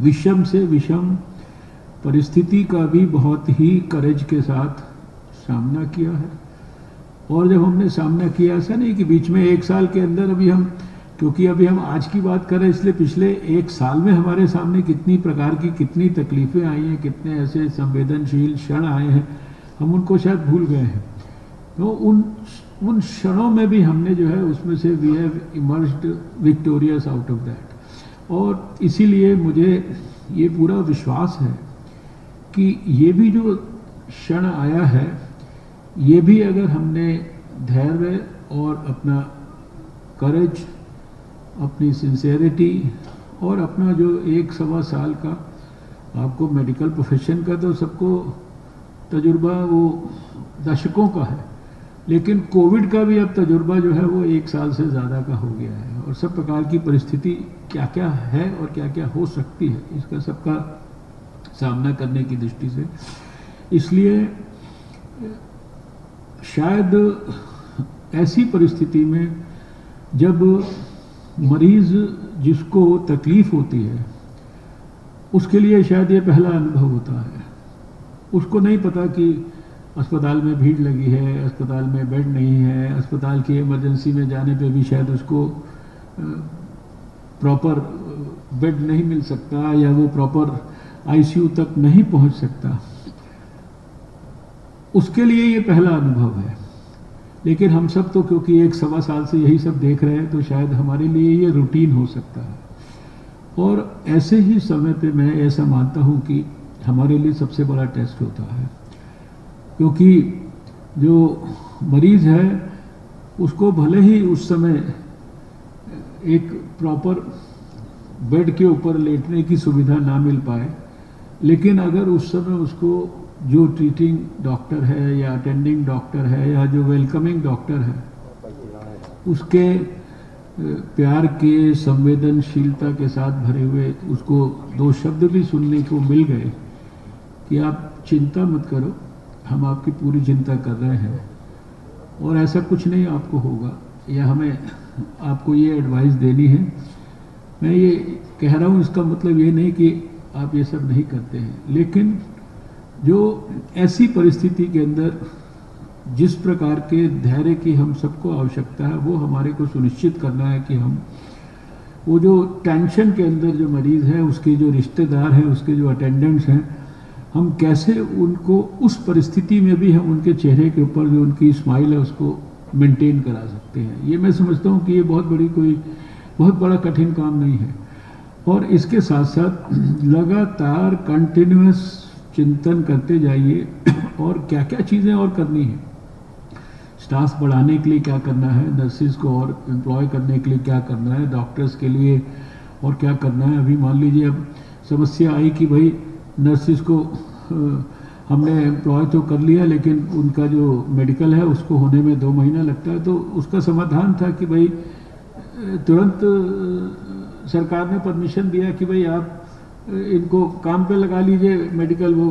विषम से विषम परिस्थिति का भी बहुत ही करेज के साथ सामना किया है। और जब हमने सामना किया, ऐसा नहीं कि बीच में एक साल के अंदर अभी हम, क्योंकि अभी हम आज की बात कर रहे हैं, इसलिए पिछले एक साल में हमारे सामने कितनी प्रकार की कितनी तकलीफें आई हैं, कितने ऐसे संवेदनशील क्षण आए हैं, हम उनको शायद भूल गए हैं। तो उन क्षणों में भी हमने जो है उसमें से we have emerged victorious out of that. और इसीलिए मुझे ये पूरा विश्वास है कि ये भी जो क्षण आया है, ये भी अगर हमने धैर्य और अपना करेज, अपनी सिंसेरिटी और अपना जो 1-1.25 साल का आपको मेडिकल प्रोफेशन का तो सबको तजुर्बा वो दशकों का है, लेकिन कोविड का भी अब तजुर्बा जो है वो 1 साल से ज़्यादा का हो गया है। और सब प्रकार की परिस्थिति क्या क्या है और क्या क्या हो सकती है, इसका सबका सामना करने की दृष्टि से, इसलिए शायद ऐसी परिस्थिति में जब मरीज जिसको तकलीफ होती है उसके लिए शायद ये पहला अनुभव होता है। उसको नहीं पता कि अस्पताल में भीड़ लगी है, अस्पताल में बेड नहीं है, अस्पताल की इमरजेंसी में जाने पे भी शायद उसको प्रॉपर बेड नहीं मिल सकता या वो प्रॉपर आईसीयू तक नहीं पहुंच सकता। उसके लिए ये पहला अनुभव है। लेकिन हम सब तो क्योंकि 1-1.25 साल से यही सब देख रहे हैं, तो शायद हमारे लिए ये रूटीन हो सकता है। और ऐसे ही समय पे मैं ऐसा मानता हूं कि हमारे लिए सबसे बड़ा टेस्ट होता है, क्योंकि जो मरीज है उसको भले ही उस समय एक प्रॉपर बेड के ऊपर लेटने की सुविधा ना मिल पाए, लेकिन अगर उस समय उसको जो ट्रीटिंग डॉक्टर है या अटेंडिंग डॉक्टर है या जो वेलकमिंग डॉक्टर है उसके प्यार के, संवेदनशीलता के साथ भरे हुए उसको 2 शब्द भी सुनने को मिल गए कि आप चिंता मत करो, हम आपकी पूरी चिंता कर रहे हैं और ऐसा कुछ नहीं आपको होगा, या हमें आपको ये एडवाइस देनी है। मैं ये कह रहा हूँ, इसका मतलब ये नहीं कि आप ये सब नहीं करते हैं, लेकिन जो ऐसी परिस्थिति के अंदर जिस प्रकार के धैर्य की हम सबको आवश्यकता है, वो हमारे को सुनिश्चित करना है कि हम वो जो टेंशन के अंदर जो मरीज है, उसके जो रिश्तेदार हैं, उसके जो अटेंडेंट्स हैं, हम कैसे उनको उस परिस्थिति में भी हम उनके चेहरे के ऊपर जो उनकी स्माइल है उसको मेंटेन करा सकते हैं। ये मैं समझता हूँ कि ये बहुत बड़ा कठिन काम नहीं है। और इसके साथ साथ लगातार कंटिन्यूअस चिंतन करते जाइए और क्या क्या चीज़ें और करनी है, स्टाफ बढ़ाने के लिए क्या करना है, नर्सिस को और एम्प्लॉय करने के लिए क्या करना है, डॉक्टर्स के लिए और क्या करना है। अभी मान लीजिए अब समस्या आई कि भाई नर्सिस को हमने एम्प्लॉय तो कर लिया, लेकिन उनका जो मेडिकल है उसको होने में 2 महीना लगता है। तो उसका समाधान था कि भाई तुरंत सरकार ने परमिशन दिया कि भाई आप इनको काम पे लगा लीजिए, मेडिकल वो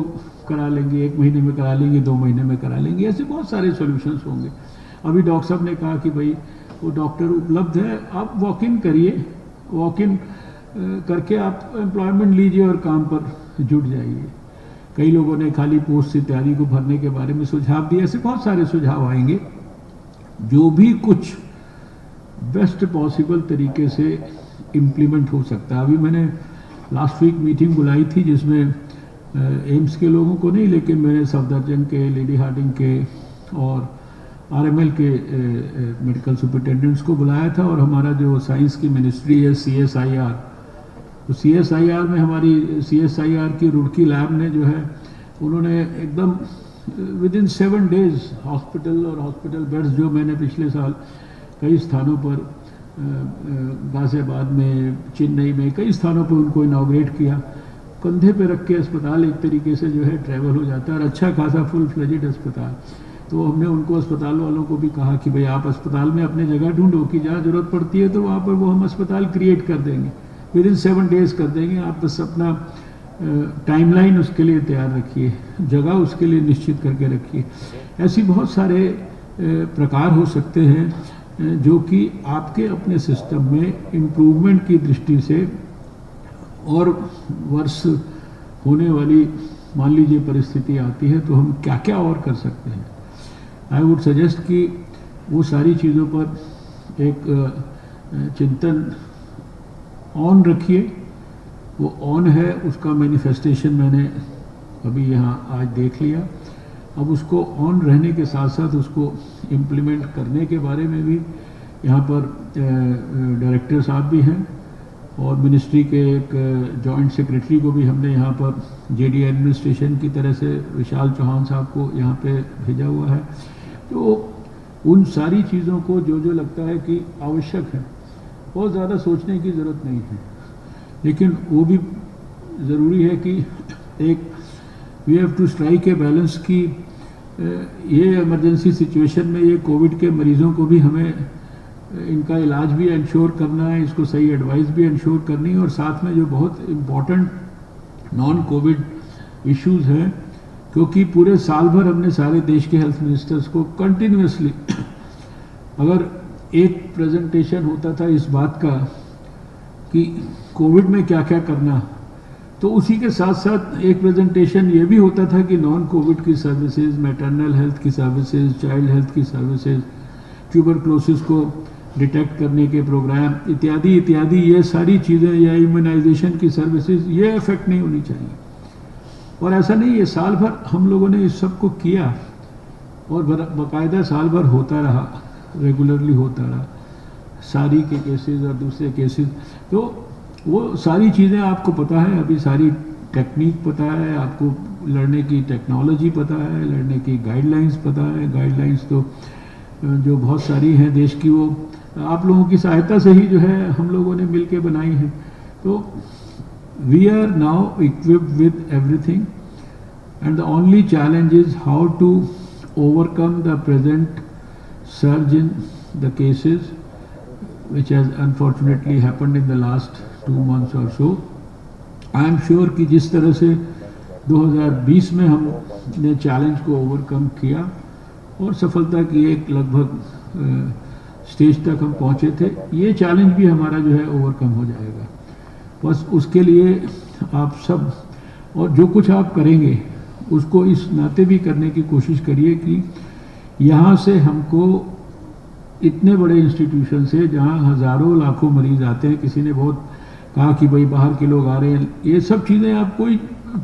करा लेंगे, 1 महीने में करा लेंगे, 2 महीने में करा लेंगे। ऐसे बहुत सारे सॉल्यूशंस होंगे। अभी डॉक्टर साहब ने कहा कि भाई वो डॉक्टर उपलब्ध है, आप वॉक इन करिए, वॉक इन करके आप एम्प्लॉयमेंट लीजिए और काम पर जुट जाइए। कई लोगों ने खाली पोस्ट इत्यादि को भरने के बारे में सुझाव दिए। ऐसे बहुत सारे सुझाव आएंगे, जो भी कुछ बेस्ट पॉसिबल तरीके से इम्प्लीमेंट हो सकता है। अभी मैंने लास्ट वीक मीटिंग बुलाई थी जिसमें एम्स के लोगों को नहीं, लेकिन मैंने सफदरजंग के, लेडी हार्डिंग के और आरएमएल के मेडिकल सुपरिटेंडेंट्स को बुलाया था। और हमारा जो साइंस की मिनिस्ट्री है CSIR, तो CSIR में हमारी CSIR की रुड़की लैब ने जो है उन्होंने एकदम विदिन 7 डेज हॉस्पिटल और हॉस्पिटल बेड्स जो मैंने पिछले साल कई स्थानों पर गाजियाबाद में, चेन्नई में, कई स्थानों पर उनको इनॉग्रेट किया। कंधे पे रख के अस्पताल एक तरीके से जो है ट्रैवल हो जाता है, और अच्छा खासा फुल फ्लेजेड अस्पताल। तो हमने उनको, अस्पताल वालों को भी कहा कि भाई आप अस्पताल में अपनी जगह ढूंढो कि जहाँ ज़रूरत पड़ती है तो वहाँ पर वो हम अस्पताल क्रिएट कर देंगे, विदिन 7 डेज कर देंगे। आप बस अपना टाइमलाइन उसके लिए तैयार रखिए, जगह उसके लिए निश्चित करके रखिए। ऐसी बहुत सारे प्रकार हो सकते हैं जो कि आपके अपने सिस्टम में इम्प्रूवमेंट की दृष्टि से और वर्ष होने वाली मान लीजिए परिस्थिति आती है तो हम क्या क्या और कर सकते हैं। आई वुड सजेस्ट कि वो सारी चीज़ों पर एक चिंतन ऑन रखिए। वो ऑन है, उसका मैनिफेस्टेशन मैंने अभी यहाँ आज देख लिया। अब उसको ऑन रहने के साथ साथ उसको इम्प्लीमेंट करने के बारे में भी यहाँ पर डायरेक्टर साहब भी हैं और मिनिस्ट्री के एक जॉइंट सेक्रेटरी को भी हमने यहाँ पर जेडी एडमिनिस्ट्रेशन की तरह से विशाल चौहान साहब को यहाँ पे भेजा हुआ है। तो उन सारी चीज़ों को जो जो लगता है कि आवश्यक है, बहुत ज़्यादा सोचने की ज़रूरत नहीं है, लेकिन वो भी ज़रूरी है कि एक we have to strike a balance कि ये इमरजेंसी सिचुएशन में ये कोविड के मरीज़ों को भी हमें इनका इलाज भी इंश्योर करना है, इसको सही एडवाइस भी इंश्योर करनी है, और साथ में जो बहुत इम्पॉर्टेंट नॉन कोविड इश्यूज़ हैं, क्योंकि पूरे साल भर हमने सारे देश के हेल्थ मिनिस्टर्स को कंटिन्यूसली अगर एक प्रेजेंटेशन होता था इस बात का कि कोविड में क्या क्या करना, तो उसी के साथ साथ एक प्रेजेंटेशन ये भी होता था कि नॉन कोविड की सर्विसेज, मैटरनल हेल्थ की सर्विसेज, चाइल्ड हेल्थ की सर्विसेज, ट्यूबरक्लोसिस को डिटेक्ट करने के प्रोग्राम इत्यादि इत्यादि, ये सारी चीज़ें या इम्यूनाइजेशन की सर्विसेज, ये इफेक्ट नहीं होनी चाहिए। और ऐसा नहीं, ये साल भर हम लोगों ने इस सब को किया और बाकायदा साल भर होता रहा, रेगुलरली होता रहा, सारी के केसेस और दूसरे केसेस। तो वो सारी चीज़ें आपको पता है, अभी सारी टेक्निक पता है आपको, लड़ने की टेक्नोलॉजी पता है, लड़ने की गाइडलाइंस पता है। गाइडलाइंस तो जो बहुत सारी हैं देश की, वो आप लोगों की सहायता से ही जो है हम लोगों ने मिलके बनाई है। तो we are now equipped with everything and the only challenge is how to overcome the present surge in the cases which has unfortunately happened in the last 2 months or so. I am sure कि जिस तरह से 2020 में हमने challenge को overcome किया और सफलता की एक लगभग स्टेज तक हम पहुंचे थे, ये चैलेंज भी हमारा जो है ओवरकम हो जाएगा। बस उसके लिए आप सब और जो कुछ आप करेंगे उसको इस नाते भी करने की कोशिश करिए कि यहाँ से हमको इतने बड़े इंस्टीट्यूशन से जहाँ हज़ारों लाखों मरीज आते हैं, किसी ने बहुत कहा कि भाई बाहर के लोग आ रहे हैं, ये सब चीज़ें आप कोई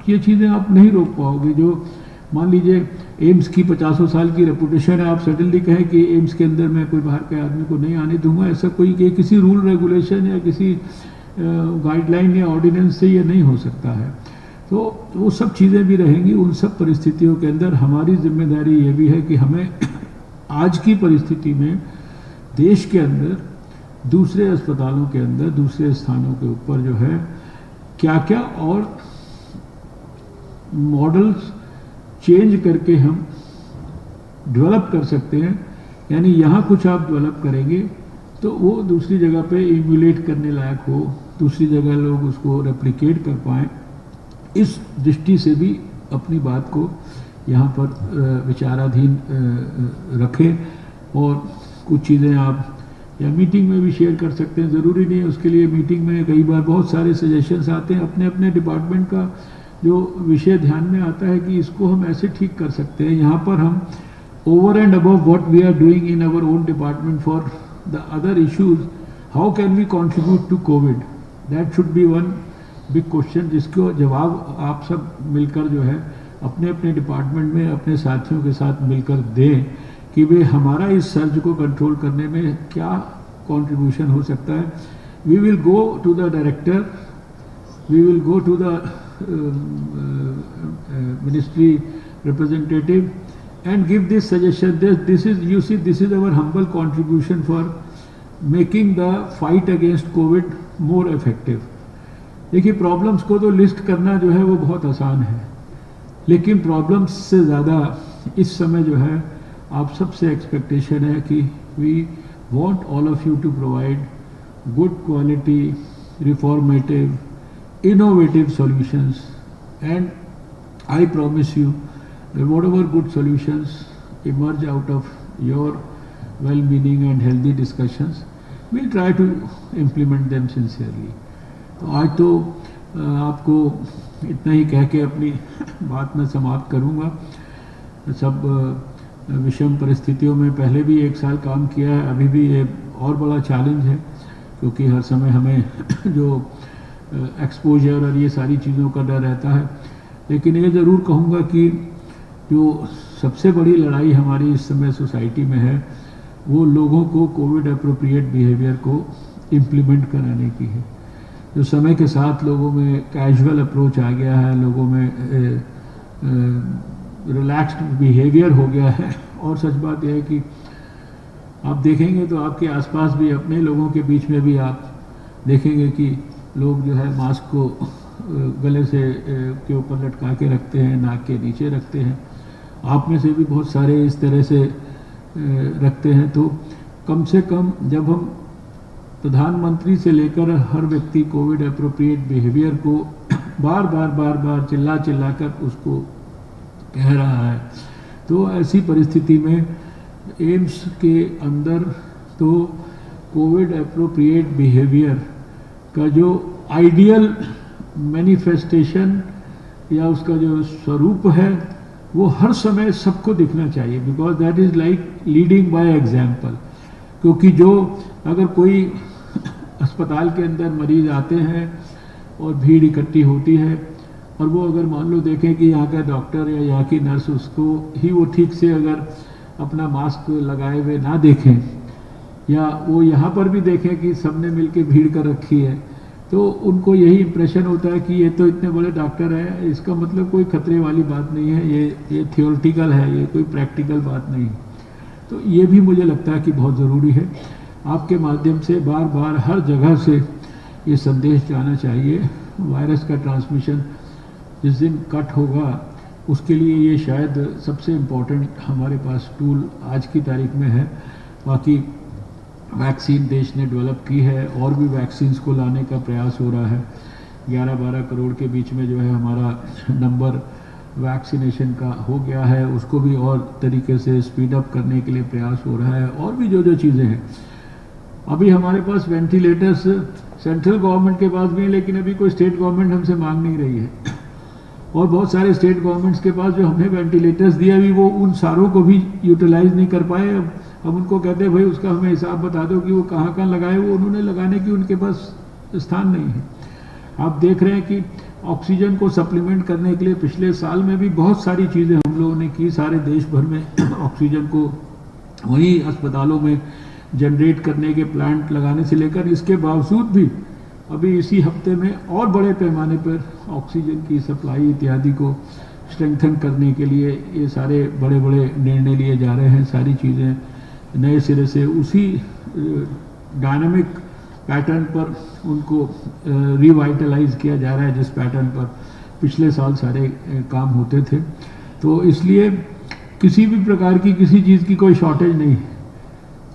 ये चीज़ें आप नहीं रोक पाओगे। जो मान लीजिए एम्स की 50 साल की रेपुटेशन है, आप सडनली कहें कि एम्स के अंदर मैं कोई बाहर के आदमी को नहीं आने दूंगा, ऐसा कोई कि किसी रूल रेगुलेशन या किसी गाइडलाइन या ऑर्डिनेंस से ये नहीं हो सकता है। तो वो सब चीज़ें भी रहेंगी। उन सब परिस्थितियों के अंदर हमारी जिम्मेदारी ये भी है कि हमें आज की परिस्थिति में देश के अंदर, दूसरे अस्पतालों के अंदर, दूसरे स्थानों के ऊपर जो है क्या क्या और मॉडल्स चेंज करके हम डेवलप कर सकते हैं। यानी यहाँ कुछ आप डेवलप करेंगे तो वो दूसरी जगह पे इम्यूलेट करने लायक हो, दूसरी जगह लोग उसको रेप्लिकेट कर पाएँ। इस दृष्टि से भी अपनी बात को यहाँ पर विचाराधीन रखें और कुछ चीज़ें आप या मीटिंग में भी शेयर कर सकते हैं। ज़रूरी नहीं है उसके लिए मीटिंग में कई बार बहुत सारे सजेशंस आते हैं, अपने अपने डिपार्टमेंट का जो विषय ध्यान में आता है कि इसको हम ऐसे ठीक कर सकते हैं। यहाँ पर हम over and above what we are doing in our own department for the other issues, how can we contribute to Covid, that should be one big question, जिसको जवाब आप सब मिलकर जो है अपने अपने डिपार्टमेंट में अपने साथियों के साथ मिलकर दें कि वे हमारा इस सर्ज को कंट्रोल करने में क्या कंट्रीब्यूशन हो सकता है। We will go to the director, we will go to the ministry representative and give this suggestion, this is you see this is our humble contribution for making the fight against Covid more effective. देखिए, problems को तो list करना जो है वो बहुत आसान है, लेकिन प्रॉब्लम्स से ज़्यादा इस समय जो है आप सबसे एक्सपेक्टेशन है कि we want all of you to provide good quality, reformative, innovative solutions, and I promise you that whatever good solutions emerge out of your well-meaning and healthy discussions, we'll try to implement them sincerely. तो आज तो आपको इतना ही कह के अपनी बात मैं समाप्त करूंगा। सब विषम परिस्थितियों में पहले भी 1 साल काम किया है, अभी भी ये और बड़ा चैलेंज है, क्योंकि हर समय हमें जो एक्सपोजर और ये सारी चीज़ों का डर रहता है। लेकिन ये ज़रूर कहूँगा कि जो सबसे बड़ी लड़ाई हमारी इस समय सोसाइटी में है, वो लोगों को कोविड अप्रोप्रिएट बिहेवियर को इम्प्लीमेंट कराने की है। जो समय के साथ लोगों में कैजुअल अप्रोच आ गया है, लोगों में रिलैक्स्ड बिहेवियर हो गया है। और सच बात यह है कि आप देखेंगे तो आपके आसपास भी, अपने लोगों के बीच में भी आप देखेंगे कि लोग जो है मास्क को गले से के ऊपर लटका के रखते हैं, नाक के नीचे रखते हैं। आप में से भी बहुत सारे इस तरह से रखते हैं। तो कम से कम जब हम प्रधानमंत्री से लेकर हर व्यक्ति कोविड अप्रोप्रिएट बिहेवियर को बार बार चिल्ला कर उसको कह रहा है, तो ऐसी परिस्थिति में एम्स के अंदर तो कोविड अप्रोप्रिएट बिहेवियर का जो आइडियल मैनिफेस्टेशन या उसका जो स्वरूप है, वो हर समय सबको दिखना चाहिए, because that is like leading by example. क्योंकि जो अगर कोई अस्पताल के अंदर मरीज आते हैं और भीड़ इकट्ठी होती है, और वो अगर मान लो देखें कि यहाँ का डॉक्टर या यहाँ की नर्स उसको ही वो ठीक से अगर अपना मास्क लगाए हुए ना देखें, या वो यहाँ पर भी देखें कि सबने मिलके भीड़ कर रखी है, तो उनको यही इम्प्रेशन होता है कि ये तो इतने बड़े डॉक्टर हैं, इसका मतलब कोई खतरे वाली बात नहीं है, ये थियोरिटिकल है, ये कोई प्रैक्टिकल बात नहीं। तो ये भी मुझे लगता है कि बहुत ज़रूरी है। आपके माध्यम से बार बार हर जगह से ये संदेश जाना चाहिए। वायरस का ट्रांसमिशन जिस दिन कट होगा, उसके लिए ये शायद सबसे इम्पोर्टेंट हमारे पास टूल आज की तारीख में है। बाकी वैक्सीन देश ने डेवलप की है, और भी वैक्सीन्स को लाने का प्रयास हो रहा है। 11-12 करोड़ के बीच में जो है हमारा नंबर वैक्सीनेशन का हो गया है, उसको भी और तरीके से स्पीड अप करने के लिए प्रयास हो रहा है। और भी जो चीज़ें हैं, अभी हमारे पास वेंटिलेटर्स सेंट्रल गवर्नमेंट के पास भी है, लेकिन अभी कोई स्टेट गवर्नमेंट हमसे मांग नहीं रही है। और बहुत सारे स्टेट गवर्नमेंट्स के पास जो हमने वेंटिलेटर्स दिए, अभी वो उन सारों को भी यूटिलाइज नहीं कर पाए। अब उनको कहते हैं भाई उसका हमें हिसाब बता दो कि वो कहाँ कहाँ लगाए, वो उन्होंने लगाने की उनके पास स्थान नहीं है। आप देख रहे हैं कि ऑक्सीजन को सप्लीमेंट करने के लिए पिछले साल में भी बहुत सारी चीज़ें हम लोगों ने की। सारे देश भर में ऑक्सीजन को वहीं अस्पतालों में जनरेट करने के प्लांट लगाने से लेकर, इसके बावजूद भी अभी इसी हफ्ते में और बड़े पैमाने पर ऑक्सीजन की सप्लाई इत्यादि को स्ट्रेंथन करने के लिए ये सारे बड़े बड़े निर्णय लिए जा रहे हैं। सारी चीज़ें नए सिरे से उसी डायनामिक पैटर्न पर उनको रिवाइटलाइज किया जा रहा है, जिस पैटर्न पर पिछले साल सारे काम होते थे। तो इसलिए किसी भी प्रकार की किसी चीज़ की कोई शॉर्टेज नहीं है।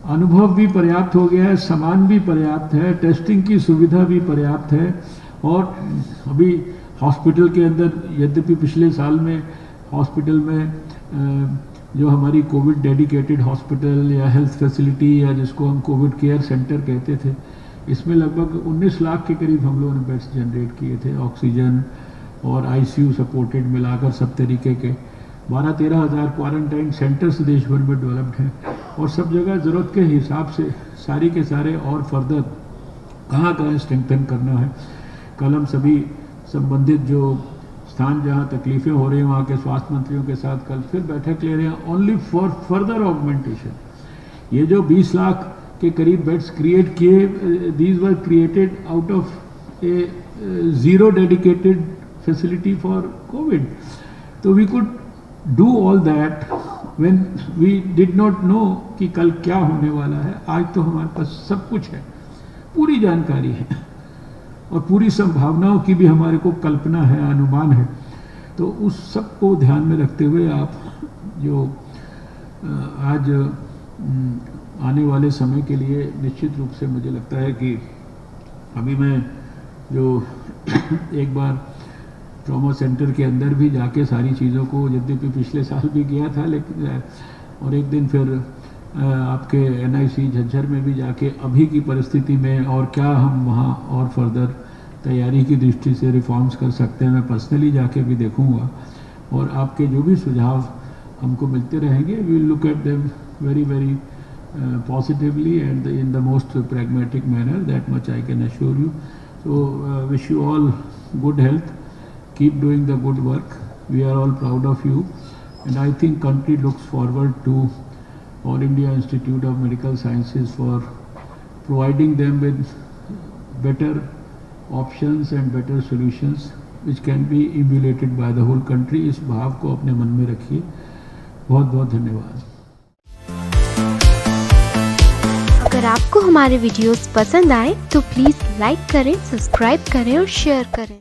अनुभव भी पर्याप्त हो गया है, सामान भी पर्याप्त है, टेस्टिंग की सुविधा भी पर्याप्त है। और अभी हॉस्पिटल के अंदर, यद्यपि पिछले साल में हॉस्पिटल में जो हमारी कोविड डेडिकेटेड हॉस्पिटल या हेल्थ फैसिलिटी या जिसको हम कोविड केयर सेंटर कहते थे, इसमें लगभग 19 लाख के करीब हम लोगों ने बेड्स जनरेट किए थे। ऑक्सीजन और आईसीयू सपोर्टेड मिलाकर सब तरीके के 12-13 हज़ार क्वारंटाइन सेंटर्स देश भर में डेवलप्ड हैं। और सब जगह ज़रूरत के हिसाब से सारी के सारे और फर्दर कहाँ कहाँ स्ट्रेंथन करना है। कल हम सभी संबंधित जो स्थान जहाँ तकलीफ़ें हो रही हैं वहाँ के स्वास्थ्य मंत्रियों के साथ कल फिर बैठक ले रहे हैं, ओनली फॉर फर्दर ऑगमेंटेशन। ये जो 20 लाख के करीब बेड्स क्रिएट किए, these were created out of a zero dedicated facility for covid. तो we could do all that when we did not know कि कल क्या होने वाला है। आज तो हमारे पास सब कुछ है, पूरी जानकारी है और पूरी संभावनाओं की भी हमारे को कल्पना है, अनुमान है। तो उस सब को ध्यान में रखते हुए आप जो आज आने वाले समय के लिए निश्चित रूप से मुझे लगता है कि अभी मैं जो एक बार ट्रॉमा सेंटर के अंदर भी जाके सारी चीज़ों को, यद्यपि पिछले साल भी गया था, लेकिन और एक दिन फिर आपके एनआईसी झज्जर में भी जाके अभी की परिस्थिति में और क्या हम वहाँ और फर्दर तैयारी की दृष्टि से रिफॉर्म्स कर सकते हैं। मैं पर्सनली जाके भी देखूंगा और आपके जो भी सुझाव हमको मिलते रहेंगे, we will look at them very very positively and in the most pragmatic manner. That much I can assure you. So wish you all good health. Keep doing the good work. We are all proud of you, and I think country looks forward to All India Institute of Medical Sciences for providing them with better options and better solutions which can be emulated by the whole country. इस भाव को अपने मन में रखिए। बहुत बहुत धन्यवाद। अगर आपको हमारे वीडियोस पसंद आए तो प्लीज़ लाइक करें, सब्सक्राइब करें और शेयर करें।